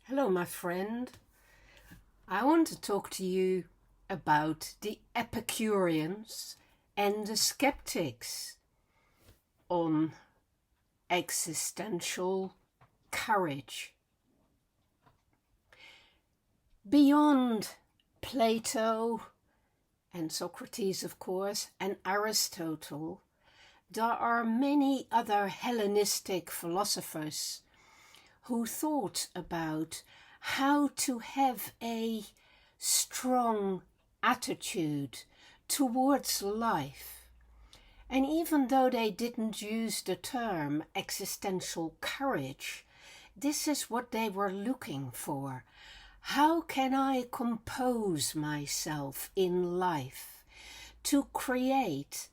Hello, my friend. I want to talk to you about the Epicureans and the Skeptics on existential courage. Beyond Plato and Socrates, of course, and Aristotle, there are many other Hellenistic philosophers who thought about how to have a strong attitude towards life. And even though they didn't use the term existential courage, this is what they were looking for. How can I compose myself in life to create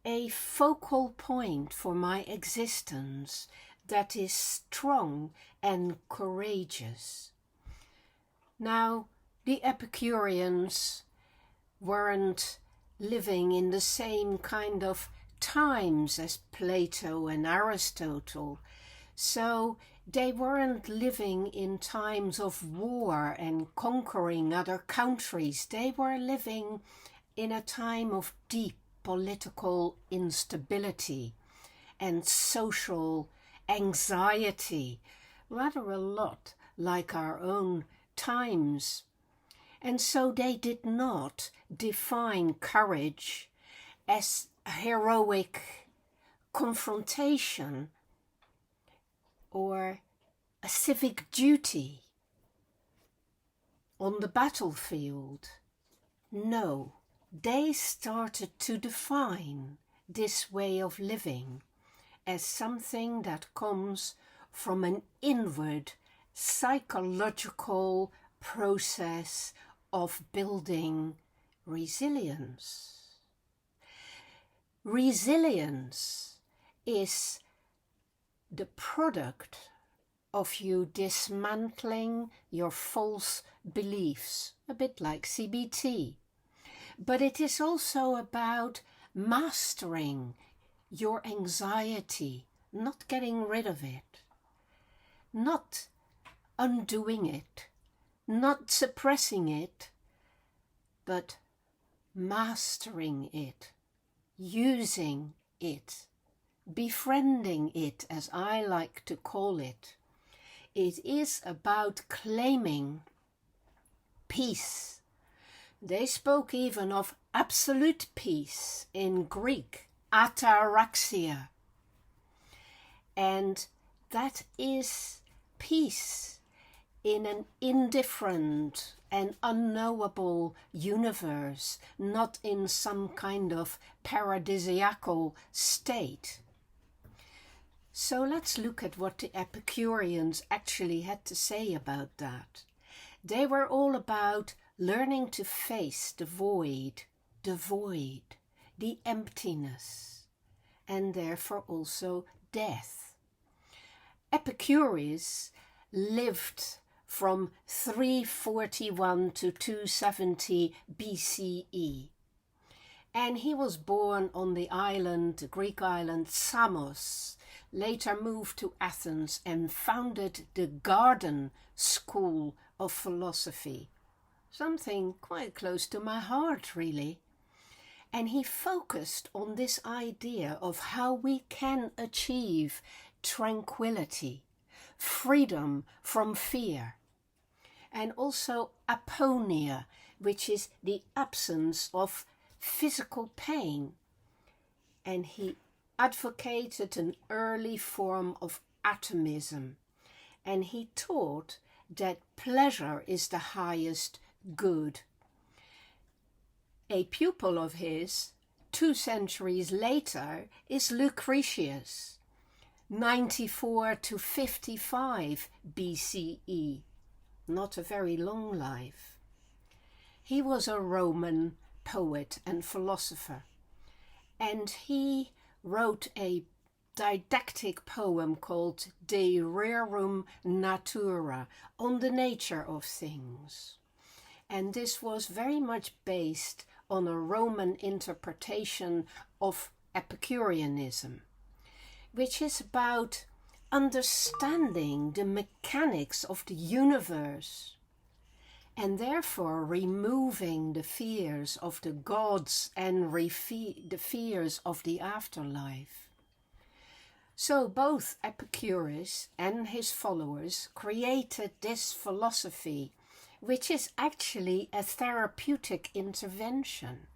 a focal point for my existence that is strong and courageous? Now, the Epicureans weren't living in the same kind of times as Plato and Aristotle, so they weren't living in times of war and conquering other countries. They were living in a time of deep political instability and social anxiety, rather a lot like our own times. And so they did not define courage as a heroic confrontation or a civic duty on the battlefield. No, they started to define this way of living as something that comes from an inward psychological process of building resilience. Resilience is the product of you dismantling your false beliefs, a bit like CBT. But it is also about mastering your anxiety, not getting rid of it, not undoing it, not suppressing it, but mastering it, using it, befriending it, as I like to call it. It is about claiming peace. They spoke even of absolute peace in Greek, ataraxia. And that is peace in an indifferent and unknowable universe, not in some kind of paradisiacal state. So let's look at what the Epicureans actually had to say about that. They were all about learning to face the void, the emptiness, and therefore also death. Epicurus lived from 341 to 270 BCE, and he was born on the Greek island Samos, later moved to Athens and founded the Garden School of Philosophy, something quite close to my heart, really. And he focused on this idea of how we can achieve tranquility, freedom from fear, and also aponia, which is the absence of physical pain. And he advocated an early form of atomism, and he taught that pleasure is the highest good. A pupil of his, 2 centuries later, is Lucretius, 94 to 55 BCE, not a very long life. He was a Roman poet and philosopher, and he wrote a didactic poem called De Rerum Natura, on the nature of things. And this was very much based on a Roman interpretation of Epicureanism, which is about understanding the mechanics of the universe, and therefore removing the fears of the gods and the fears of the afterlife. So both Epicurus and his followers created this philosophy, which is actually a therapeutic intervention,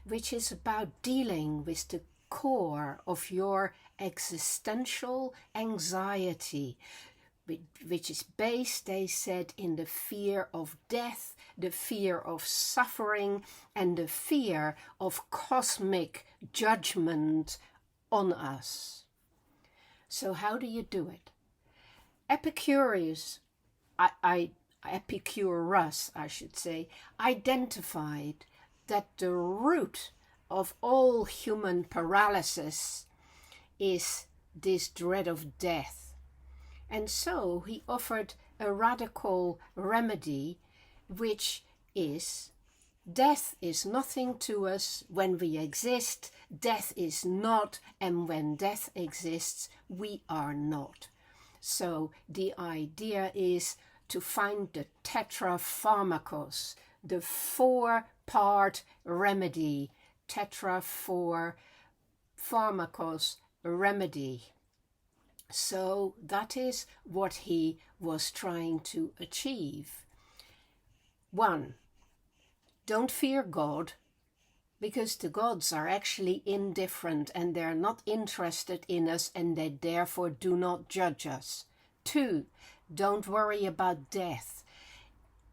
which is about dealing with the core of your existential anxiety, which is based, they said, in the fear of death, the fear of suffering, and the fear of cosmic judgment on us. So how do you do it? Epicurus, I should say, identified that the root of all human paralysis is this dread of death. And so he offered a radical remedy, which is: death is nothing to us when we exist, death is not, and when death exists, we are not. So the idea is to find the tetrapharmakos, the four-part remedy, tetrapharmakos remedy. So that is what he was trying to achieve. 1. Don't fear God, because the gods are actually indifferent and they're not interested in us, and they therefore do not judge us. 2. Don't worry about death.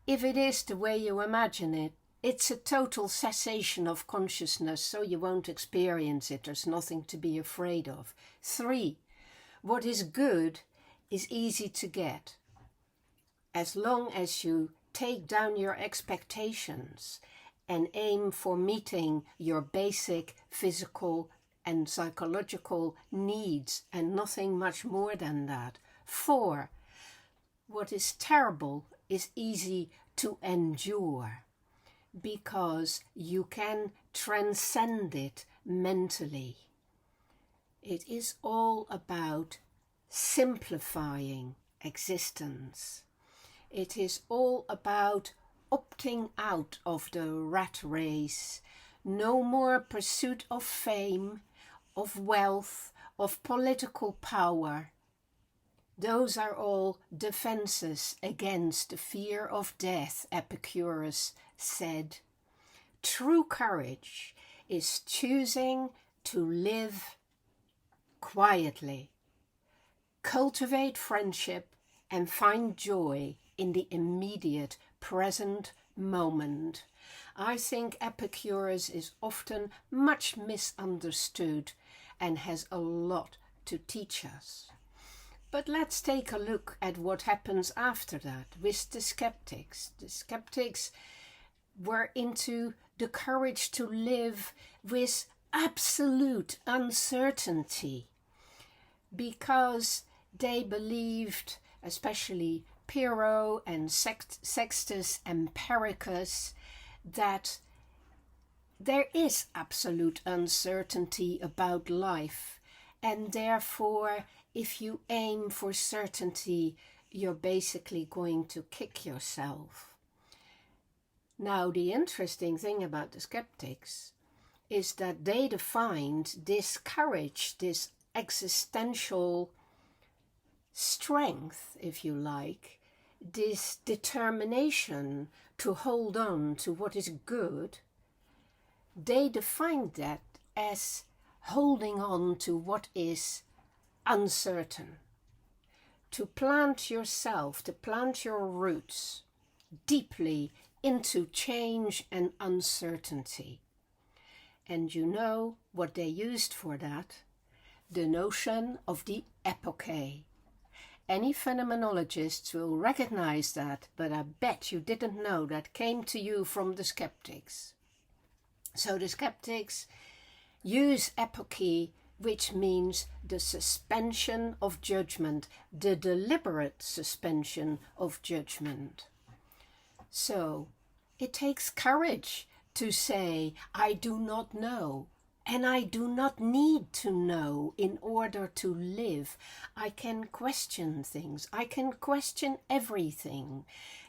If it is the way you imagine it, it's a total cessation of consciousness, so you won't experience it. There's nothing to be afraid of. 3. What is good is easy to get, as long as you take down your expectations and aim for meeting your basic physical and psychological needs, and nothing much more than that. 4. What is terrible is easy to endure, because you can transcend it mentally. It is all about simplifying existence. It is all about opting out of the rat race. No more pursuit of fame, of wealth, of political power. Those are all defenses against the fear of death, Epicurus said. True courage is choosing to live quietly, cultivate friendship, and find joy in the immediate present moment. I think Epicurus is often much misunderstood and has a lot to teach us. But let's take a look at what happens after that with the skeptics. The skeptics were into the courage to live with absolute uncertainty, because they believed, especially Pyrrho and Sextus Empiricus, that there is absolute uncertainty about life, and therefore if you aim for certainty, you're basically going to kick yourself. Now, the interesting thing about the skeptics is that they defined this courage, this existential strength, if you like, this determination to hold on to what is good. They defined that as holding on to what is uncertain, to plant yourself, to plant your roots deeply into change and uncertainty. And you know what they used for that? The notion of the epoche. Any phenomenologists will recognize that, but I bet you didn't know that came to you from the skeptics. So the skeptics use epoche, which means the suspension of judgment, the deliberate suspension of judgment. So it takes courage to say, I do not know, And I do not need to know in order to live. I can question things. I can question everything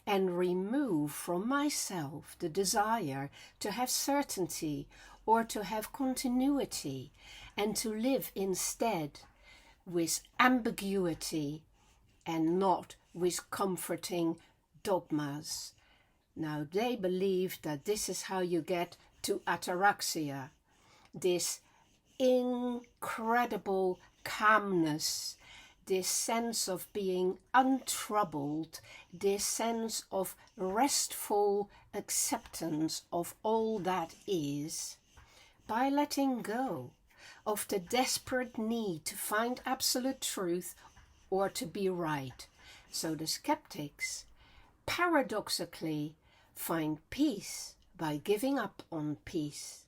and remove from myself the desire to have certainty or to have continuity, and to live instead with ambiguity and not with comforting dogmas. Now, they believe that this is how you get to ataraxia, this incredible calmness, this sense of being untroubled, this sense of restful acceptance of all that is, by letting go of the desperate need to find absolute truth or to be right. So the skeptics paradoxically find peace by giving up on peace.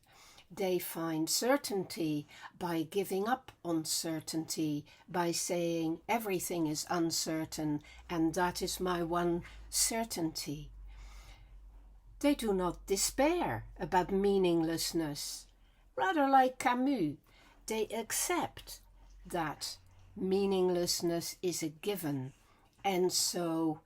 They find certainty by giving up on certainty, by saying everything is uncertain and that is my one certainty. They do not despair about meaninglessness. Rather like Camus, they accept that meaninglessness is a given, and so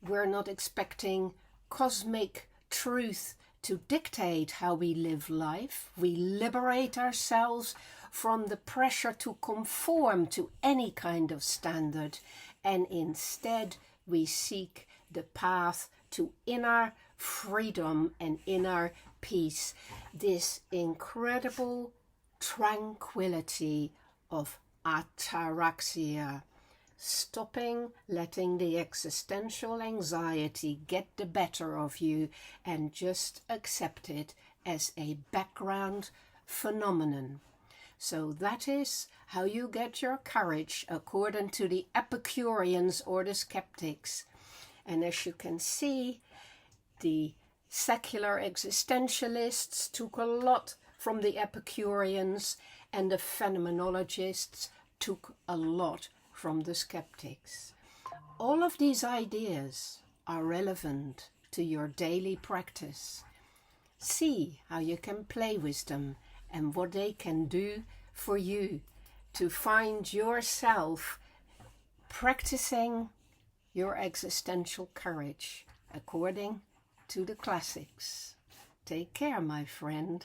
we're not expecting cosmic truth to dictate how we live life. We liberate ourselves from the pressure to conform to any kind of standard, and instead we seek the path to inner freedom and inner peace, this incredible tranquility of ataraxia, stopping letting the existential anxiety get the better of you and just accept it as a background phenomenon. So that is how you get your courage according to the Epicureans or the Skeptics. And as you can see, the secular existentialists took a lot from the Epicureans, and the phenomenologists took a lot from the skeptics. All of these ideas are relevant to your daily practice. See how you can play with them and what they can do for you to find yourself practicing your existential courage according to the classics. Take care, my friend.